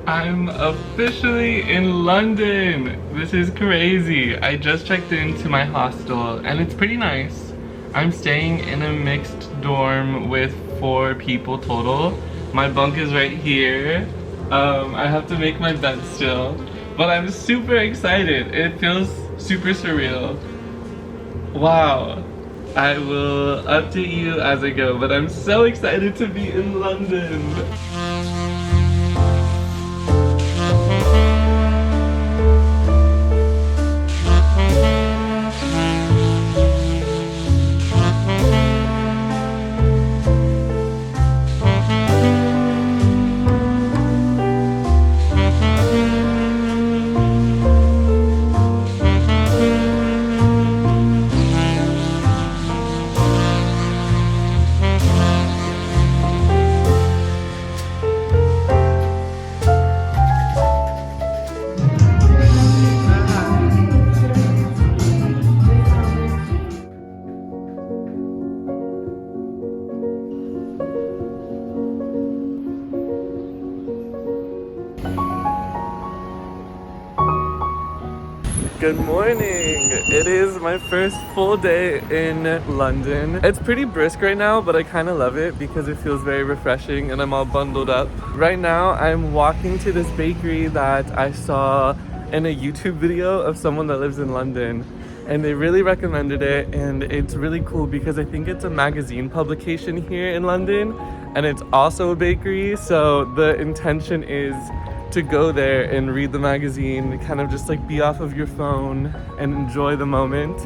I'm officially in London. This is crazy. I just checked into my hostel and it's pretty nice. I'm staying in a mixed dorm with 4 people total. My bunk is right here. I have to make my bed still, but I'm super excited. It feels super surreal. Wow. I will update you as I go, but I'm so excited to be in London. Good morning! It is my first full day in London. It's pretty brisk right now, but I kind of love it because it feels very refreshing and I'm all bundled up. Right now, I'm walking to this bakery that I saw in a YouTube video of someone that lives in London. And they really recommended it, and it's really cool because I think it's a magazine publication here in London and it's also a bakery, so the intention is to go there and read the magazine, kind of just like be off of your phone and enjoy the moment.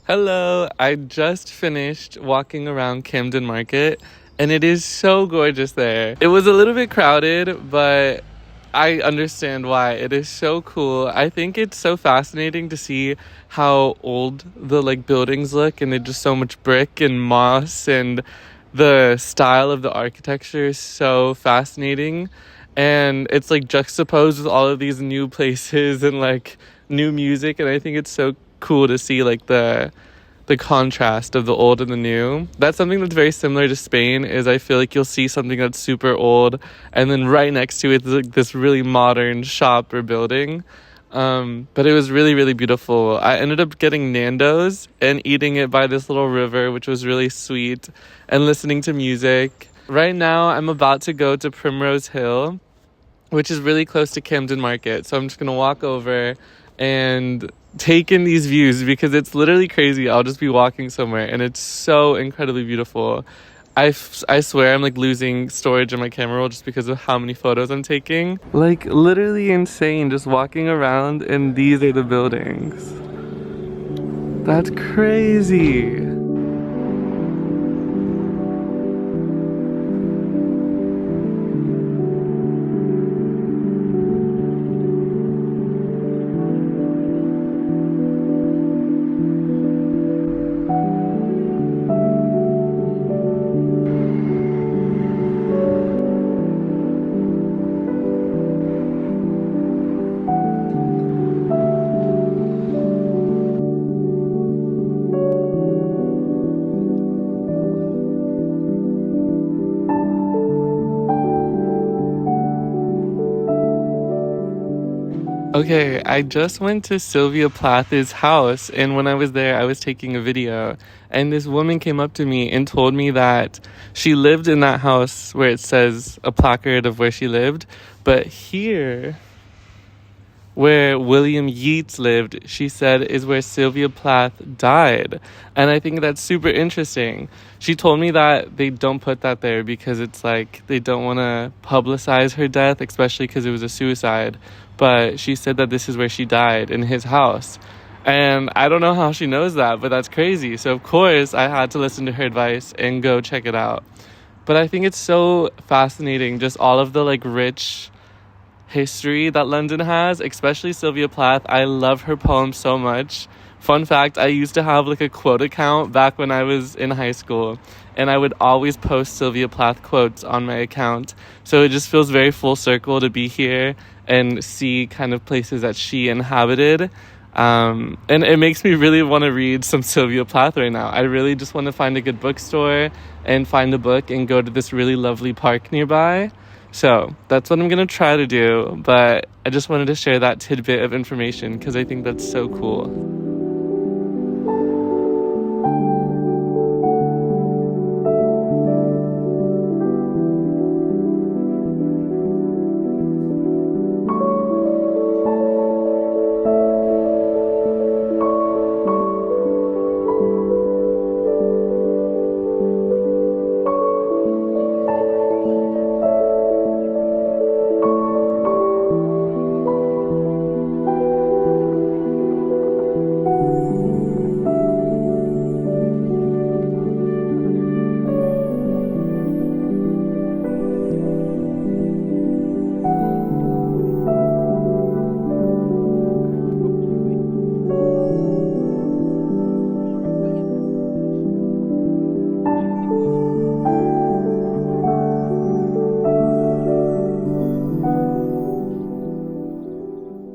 Hello, I just finished walking around Camden Market and it is so gorgeous there. It was a little bit crowded, but I understand why. It is so cool. I think it's so fascinating to see how old the buildings look, and they're just so much brick and moss, and the style of the architecture is so fascinating. And it's juxtaposed with all of these new places and new music, and I think it's so cool to see the contrast of the old and the new. That's something that's very similar to Spain, is I feel like you'll see something that's super old and then right next to it is this really modern shop or building. But it was really, really beautiful. I ended up getting Nando's and eating it by this little river, which was really sweet, and listening to music. Right now I'm about to go to Primrose Hill, which is really close to Camden Market, so I'm just gonna walk over and take in these views because it's literally crazy. I'll just be walking somewhere and it's so incredibly beautiful. I swear I'm like losing storage in my camera roll just because of how many photos I'm taking. Like literally insane just walking around and these are the buildings. That's crazy. Okay, I just went to Sylvia Plath's house, and when I was there, I was taking a video, and this woman came up to me and told me that she lived in that house where it says a placard of where she lived, but here, where William Yeats lived, she said is where Sylvia Plath died, and I think that's super interesting. She told me that they don't put that there because it's like they don't want to publicize her death, especially because it was a suicide. But she said that this is where she died, in his house. And I don't know how she knows that, but that's crazy. So of course I had to listen to her advice and go check it out. But I think it's so fascinating, just all of the like rich history that London has, especially Sylvia Plath. I love her poems so much. Fun fact, I used to have like a quote account back when I was in high school, and I would always post Sylvia Plath quotes on my account. So it just feels very full circle to be here and see kind of places that she inhabited. And it makes me really want to read some Sylvia Plath right now. I really just want to find a good bookstore and find a book and go to this really lovely park nearby. So that's what I'm going to try to do, but I just wanted to share that tidbit of information because I think that's so cool.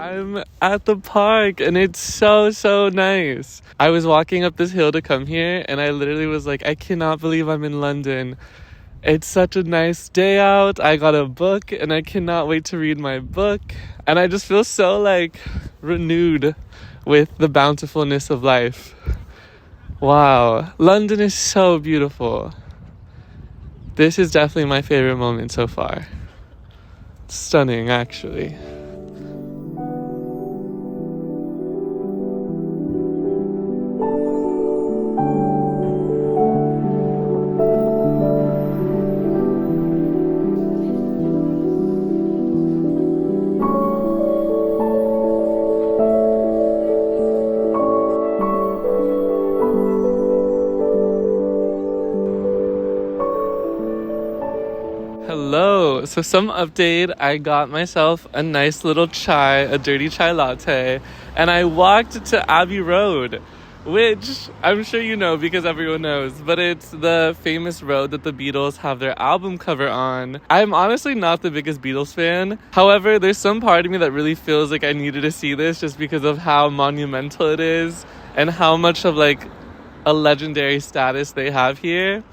I'm at the park and it's so nice. I was walking up this hill to come here and I literally was like, I cannot believe I'm in London. It's such a nice day out. I got a book and I cannot wait to read my book. And I just feel so like renewed with the bountifulness of life. Wow, London is so beautiful. This is definitely my favorite moment so far. Stunning, actually. Hello, so some update. I got myself a nice little chai, a dirty chai latte, and I walked to Abbey Road, which I'm sure you know because everyone knows, but it's the famous road that the Beatles have their album cover on. I'm honestly not the biggest Beatles fan. However, there's some part of me that really feels like I needed to see this just because of how monumental it is and how much of like a legendary status they have here.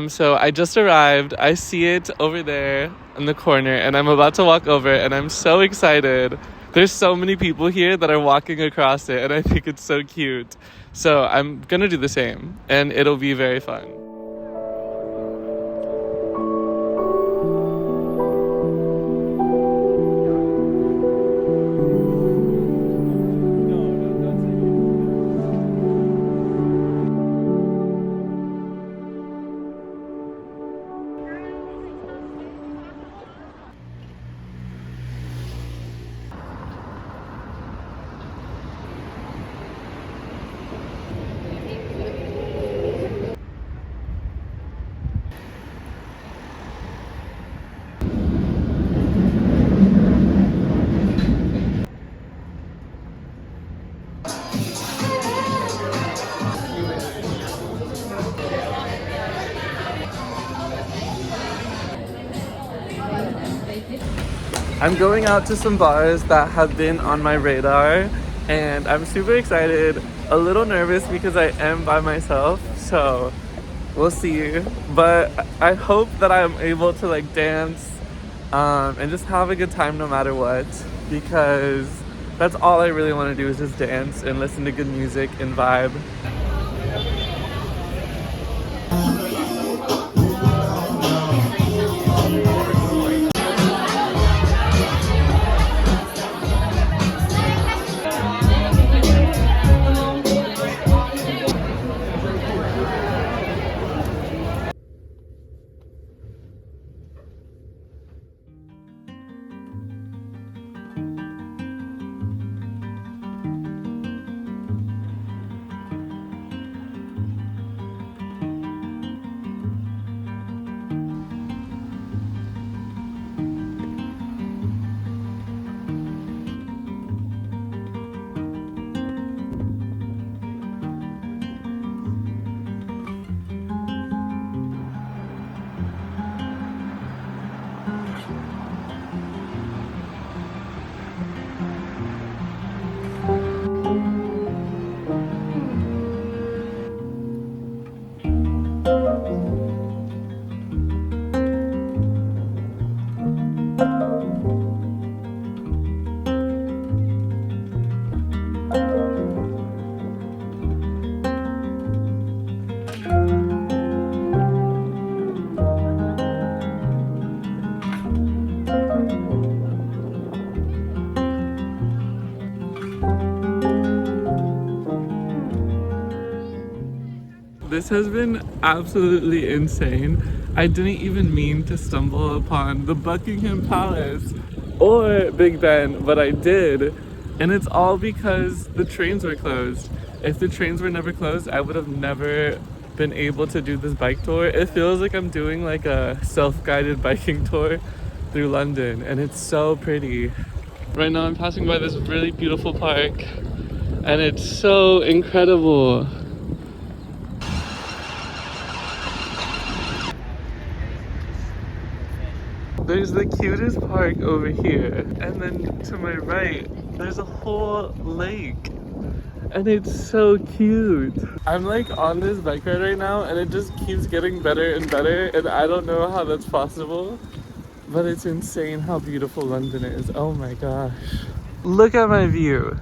So I just arrived. I see it over there in the corner and I'm about to walk over and I'm so excited. There's so many people here that are walking across it and I think it's so cute. So I'm gonna do the same and it'll be very fun. I'm going out to some bars that have been on my radar, and I'm super excited, a little nervous because I am by myself, so we'll see. But I hope that I'm able to like dance and just have a good time no matter what, because that's all I really want to do is just dance and listen to good music and vibe. This has been absolutely insane. I didn't even mean to stumble upon the Buckingham Palace or Big Ben, but I did. And it's all because the trains were closed. If the trains were never closed, I would have never been able to do this bike tour. It feels like I'm doing like a self-guided biking tour through London, and it's so pretty. Right now I'm passing by this really beautiful park, and it's so incredible. There's the cutest park over here, and then to my right, there's a whole lake, and it's so cute. I'm like on this bike ride right now, and it just keeps getting better and better, and I don't know how that's possible, but it's insane how beautiful London is. Oh my gosh. Look at my view.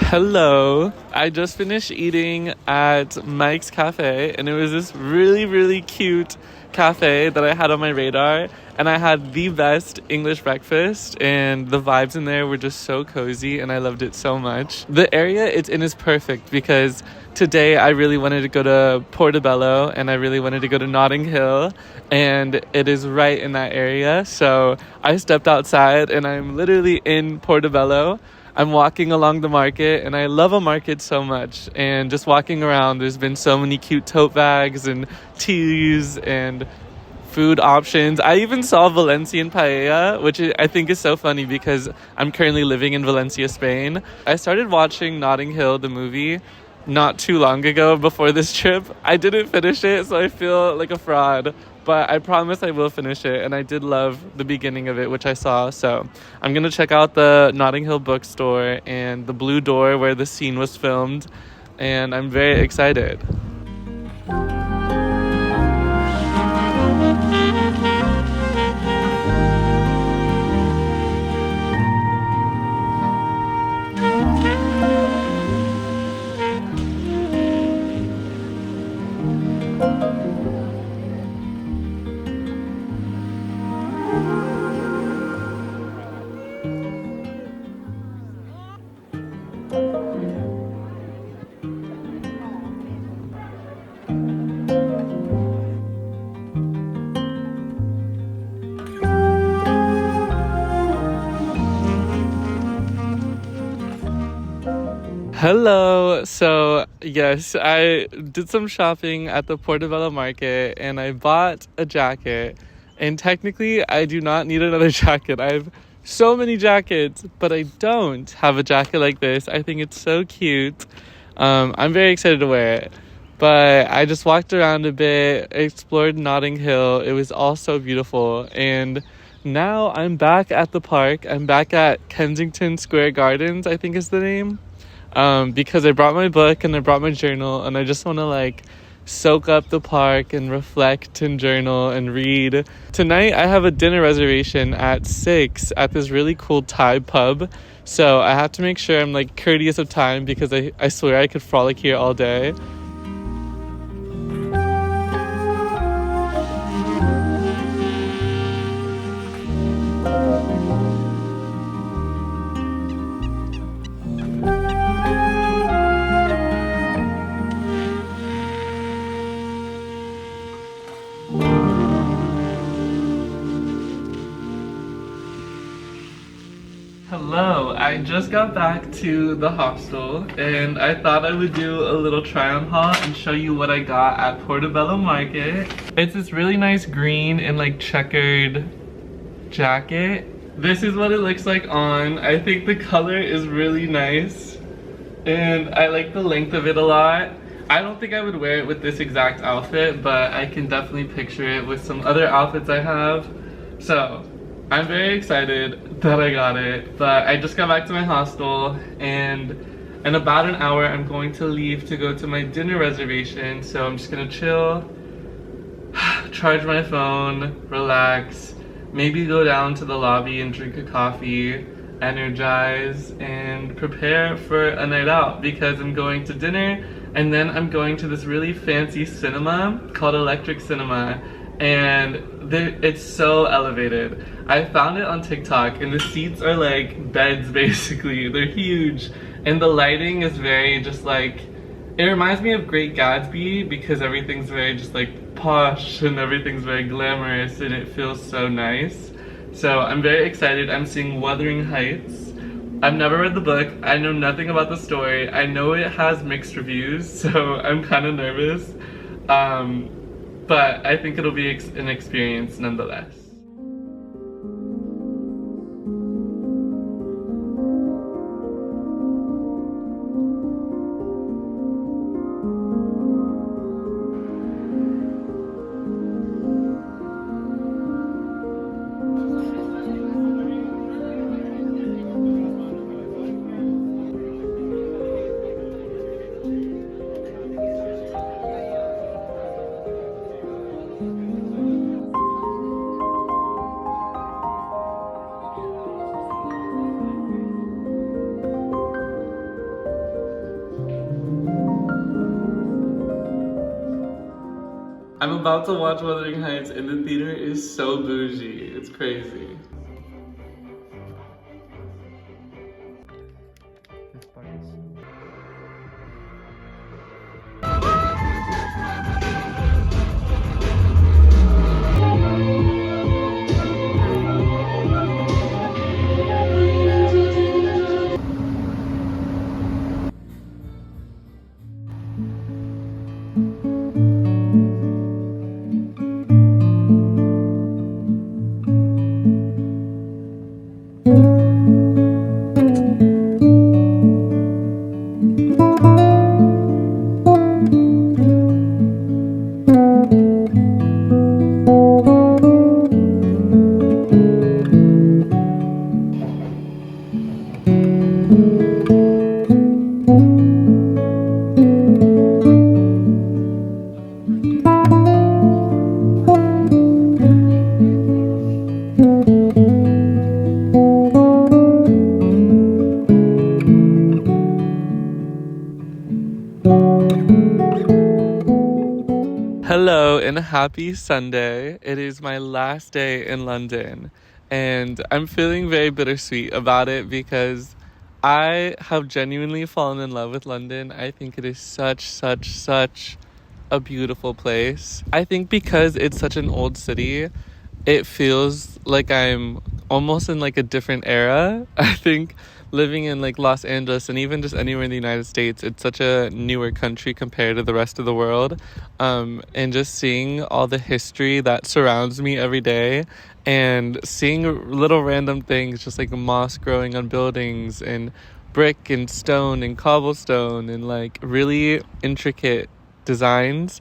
Hello. I just finished eating at Mike's Cafe, and it was this really cute cafe that I had on my radar, and I had the best English breakfast, and the vibes in there were just so cozy, and I loved it so much. The area it's in is perfect because today I really wanted to go to Portobello, and I really wanted to go to Notting Hill, and it is right in that area. So I stepped outside, and I'm literally in Portobello. I'm walking along the market, and I love a market so much, and just walking around, there's been so many cute tote bags and teas and food options. I even saw Valencian paella, which I think is so funny because I'm currently living in Valencia, Spain. I started watching Notting Hill, the movie, not too long ago before this trip. I didn't finish it, so I feel like a fraud, but I promise I will finish it, and I did love the beginning of it, which I saw. So I'm gonna check out the Notting Hill bookstore and the Blue Door where the scene was filmed, and I'm very excited. Hello. So, yes, I did some shopping at the Portobello market and I bought a jacket. And technically, I do not need another jacket. I have so many jackets, but I don't have a jacket like this. I think it's so cute. I'm very excited to wear it. But I just walked around a bit, explored Notting Hill. It was all so beautiful. And now I'm back at the park. I'm back at Kensington Square Gardens, I think is the name. Because I brought my book and I brought my journal and I just want to soak up the park and reflect and journal and read. Tonight I have a dinner reservation at 6 at this really cool Thai pub. So I have to make sure I'm courteous of time because I swear I could frolic here all day. Hello, I just got back to the hostel and I thought I would do a little try on haul and show you what I got at Portobello Market. It's this really nice green and checkered jacket. This is what it looks like on. I think the color is really nice and I like the length of it a lot. I don't think I would wear it with this exact outfit, but I can definitely picture it with some other outfits I have. So I'm very excited that I got it, but I just got back to my hostel and in about an hour I'm going to leave to go to my dinner reservation. So I'm just gonna chill, charge my phone, relax, maybe go down to the lobby and drink a coffee, energize, and prepare for a night out because I'm going to dinner and then I'm going to this really fancy cinema called Electric Cinema. And it's so elevated. I found it on TikTok and the seats are like beds basically. They're huge and the lighting is very it reminds me of Great Gatsby because everything's very just posh and everything's very glamorous and it feels so nice. So I'm very excited. I'm seeing Wuthering Heights. I've never read the book. I know nothing about the story. I know it has mixed reviews, so I'm kind of nervous. But I think it'll be an experience nonetheless. I'm about to watch Wuthering Heights and the theater is so bougie. It's crazy. Hello and happy Sunday. It is my last day in London and I'm feeling very bittersweet about it because I have genuinely fallen in love with London. I think it is such a beautiful place. I think because it's such an old city, it feels like I'm almost in like a different era. I think living in like Los Angeles and even just anywhere in the United States, it's such a newer country compared to the rest of the world. And just seeing all the history that surrounds me every day and seeing little random things, just like moss growing on buildings and brick and stone and cobblestone and like really intricate designs,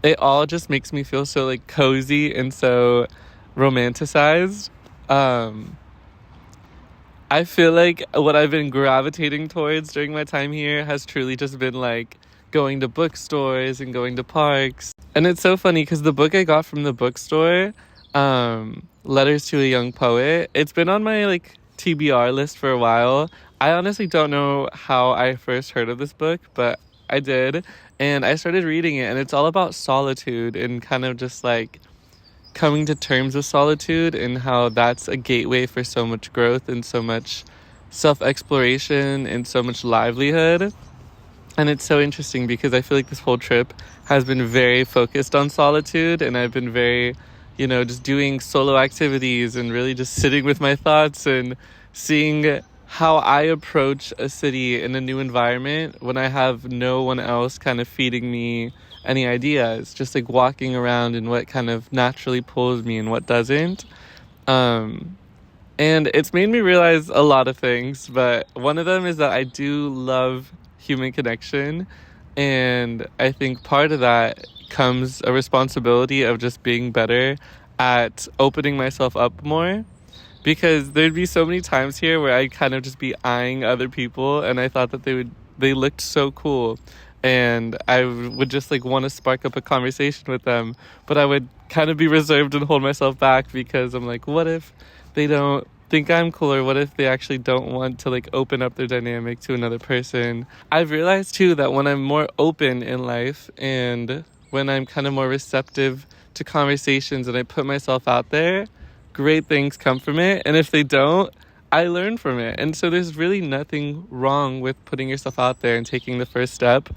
it all just makes me feel so like cozy and so romanticized. I feel like what I've been gravitating towards during my time here has truly just been like going to bookstores and going to parks. And it's so funny because the book I got from the bookstore, Letters to a Young Poet, it's been on my like TBR list for a while. I honestly don't know how I first heard of this book, but I did, and I started reading it, and it's all about solitude and kind of just like coming to terms with solitude and how that's a gateway for so much growth and so much self-exploration and so much livelihood. And it's so interesting because I feel like this whole trip has been very focused on solitude, and I've been very, just doing solo activities and really just sitting with my thoughts and seeing how I approach a city in a new environment when I have no one else kind of feeding me any ideas, just like walking around and what kind of naturally pulls me and what doesn't. And it's made me realize a lot of things, but one of them is that I do love human connection, and I think part of that comes a responsibility of just being better at opening myself up more, because there'd be so many times here where I'd kind of just be eyeing other people, and I thought that they looked so cool, and I would just like want to spark up a conversation with them, but I would kind of be reserved and hold myself back because I'm like, what if they don't think I'm cool, or what if they actually don't want to like open up their dynamic to another person? I've realized too that when I'm more open in life and when I'm kind of more receptive to conversations and I put myself out there, great things come from it. And if they don't, I learn from it. And so there's really nothing wrong with putting yourself out there and taking the first step.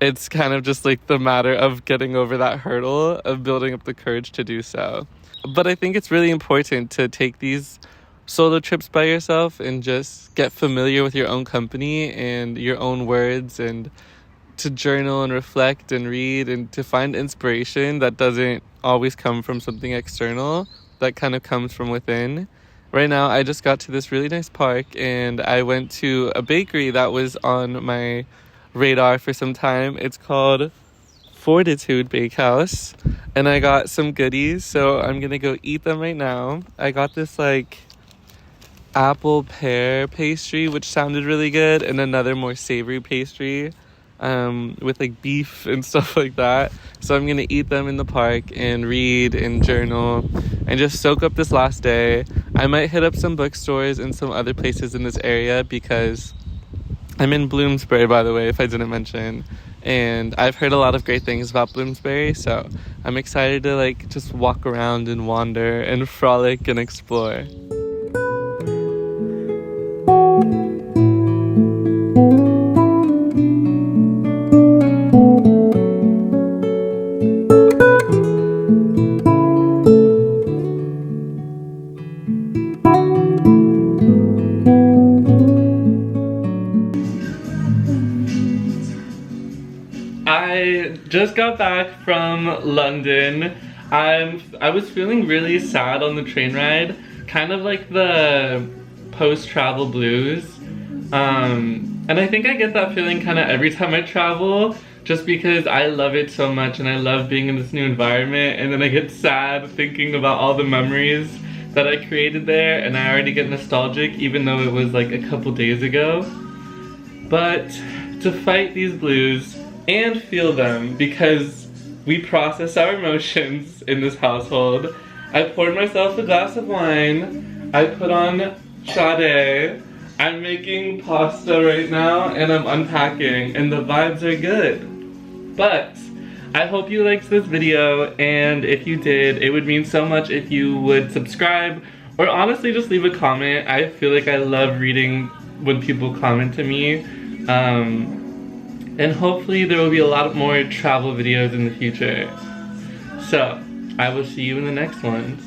It's kind of just like the matter of getting over that hurdle of building up the courage to do so. But I think it's really important to take these solo trips by yourself and just get familiar with your own company and your own words, and to journal and reflect and read and to find inspiration that doesn't always come from something external, that kind of comes from within. Right now, I just got to this really nice park and I went to a bakery that was on my radar for some time. It's called Fortitude Bakehouse, and I got some goodies, so I'm gonna go eat them right now. I got this like apple pear pastry, which sounded really good, and another more savory pastry with like beef and stuff like that. So I'm gonna eat them in the park and read and journal and just soak up this last day. I might hit up some bookstores and some other places in this area because I'm in Bloomsbury, by the way, if I didn't mention, and I've heard a lot of great things about Bloomsbury, so I'm excited to like just walk around and wander and frolic and explore. I just got back from London. I was feeling really sad on the train ride, kind of like the post-travel blues. And I think I get that feeling kind of every time I travel, just because I love it so much and I love being in this new environment, and then I get sad thinking about all the memories that I created there, and I already get nostalgic even though it was like a couple days ago. But to fight these blues and feel them, because we process our emotions in this household, I poured myself a glass of wine, I put on Sade, I'm making pasta right now, and I'm unpacking, and the vibes are good. But I hope you liked this video, and if you did, it would mean so much if you would subscribe, or honestly just leave a comment. I feel like I love reading when people comment to me. And hopefully there will be a lot more travel videos in the future. So, I will see you in the next ones.